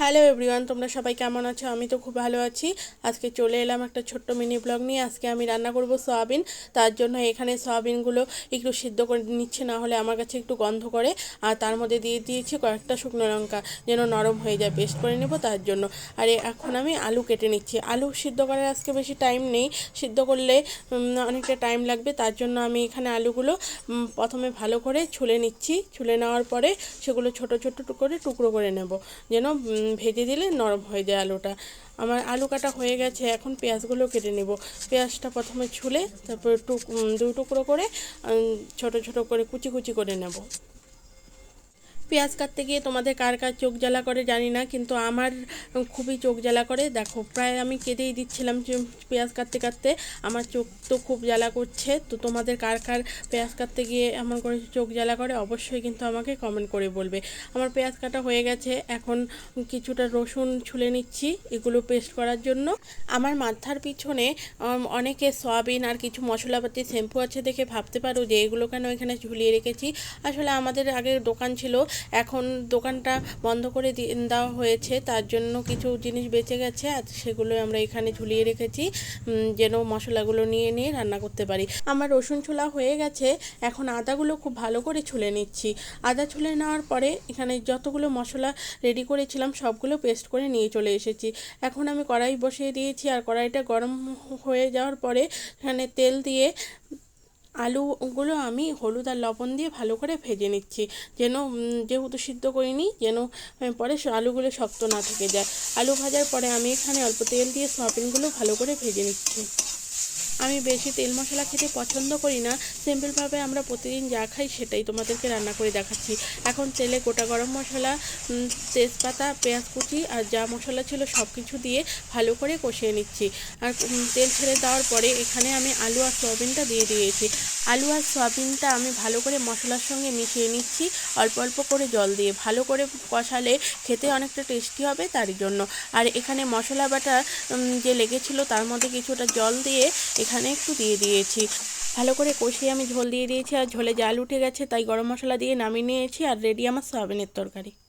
Hello everyone, তোমরা সবাই কেমন আছো? আমি তো খুব ভালো আছি। আজকে চলে এলাম একটা ছোট্ট মিনি ব্লগ নিয়ে। আজকে আমি রান্না করব সয়াবিন। তার জন্য এখানে সয়াবিনগুলো একটু সিদ্ধ করে নিচ্ছে, না হলে আমার কাছে একটু গন্ধ করে। আর তার মধ্যে দিয়ে দিয়েছি কয়েকটা শুকনো লঙ্কা, যেন নরম হয়ে যায়, পেস্ট করে নেব তার জন্য। আর এখন আমি আলু কেটে নিচ্ছি। আলু সিদ্ধ করার আজকে বেশি টাইম নেই, সিদ্ধ করলে অনেকটা টাইম লাগবে। তার জন্য আমি এখানে আলুগুলো প্রথমে ভালো করে ছুলে নিচ্ছি। ছুলে নেওয়ার পরে সেগুলো ছোট ছোট করে টুকরো করে নেব, যেন ভেজে দিলে নরম হয়ে যায় আলুটা। আমার আলু কাটা হয়ে গেছে, এখন পেঁয়াজগুলো কেটে নেব। পেঁয়াজটা প্রথমে ছুলে তারপর দুই টুকরো করে ছোট ছোট করে কুচি কুচি করে নেব। পেঁয়াজ কাটতে গিয়ে তোমাদের কার কার চোখ জ্বালা করে জানি না, কিন্তু আমার খুবই চোখ জ্বালা করে। দেখো, প্রায় আমি কেঁদেই দিচ্ছিলাম পেঁয়াজ কাটতে কাটতে। আমার চোখ তো খুব জ্বালা করছে। তো তোমাদের কার কার পেঁয়াজ কাটতে গিয়ে এমন করে চোখ জ্বালা করে অবশ্যই কিন্তু আমাকে কমেন্ট করে বলবে। আমার পেঁয়াজ কাটা হয়ে গেছে, এখন কিছুটা রসুন ছুলে নিচ্ছি এগুলো পেস্ট করার জন্য। আমার মাথার পিছনে অনেকে সয়াবিন আর কিছু মশলাপাতি শ্যাম্পু আছে দেখে ভাবতে পারো যে এগুলো কেন এখানে ঝুলিয়ে রেখেছি। আসলে আমাদের আগে দোকান ছিল, এখন দোকানটা বন্ধ করে দেওয়া হয়েছে। তার জন্য কিছু জিনিস বেঁচে গেছে, আর সেগুলো আমরা এখানে ঝুলিয়ে রেখেছি, যেন মশলাগুলো নিয়ে নিয়ে রান্না করতে পারি। আমার রসুন ছোলা হয়ে গেছে, এখন আদাগুলো খুব ভালো করে ছুলে নিচ্ছি। আদা ছুলে নেওয়ার পরে এখানে যতগুলো মশলা রেডি করেছিলাম সবগুলো পেস্ট করে নিয়ে চলে এসেছি। এখন আমি কড়াই বসিয়ে দিয়েছি, আর কড়াইটা গরম হয়ে যাওয়ার পরে এখানে তেল দিয়ে আলুগুলো আমি হলুদ আর লবণ দিয়ে ভালো করে ভেজে নিচ্ছি, যেন যেহেতু সিদ্ধ করিনি, যেন পরে আলুগুলো শক্ত না থেকে যায়। আলু ভাজার পরে আমি এখানে অল্প তেল দিয়ে সয়াবিনগুলো ভালো করে ভেজে নিচ্ছি। আমি বেশি তেল মশলা খেতে পছন্দ করি না। সিম্পলভাবে আমরা প্রতিদিন যা খাই সেটাই তোমাদেরকে রান্না করে দেখাচ্ছি। এখন তেলে গোটা গরম মশলা, তেজপাতা, পেঁয়াজ কুচি আর যা মশলা ছিল সব কিছু দিয়ে ভালো করে কষিয়ে নিচ্ছি। আর তেল ছেড়ে দেওয়ার পরে এখানে আমি আলু আর সয়াবিনটা দিয়ে দিয়েছি। আলু আর সয়াবিনটা আমি ভালো করে মশলার সঙ্গে মিশিয়ে নিচ্ছি, অল্প অল্প করে জল দিয়ে। ভালো করে কষালে খেতে অনেকটা টেস্টি হবে, তার জন্য। আর এখানে মশলা বাটা যে লেগেছিলো তার মধ্যে কিছুটা জল দিয়ে এখানে একটু দিয়ে দিয়েছি। ভালো করে কষিয়ে আমি ঝোল দিয়ে দিয়েছি, আর ঝোলে জাল উঠে গেছে, তাই গরম মশলা দিয়ে নামিয়ে নিয়েছি। আর রেডি আমার সয়াবিনের তরকারি।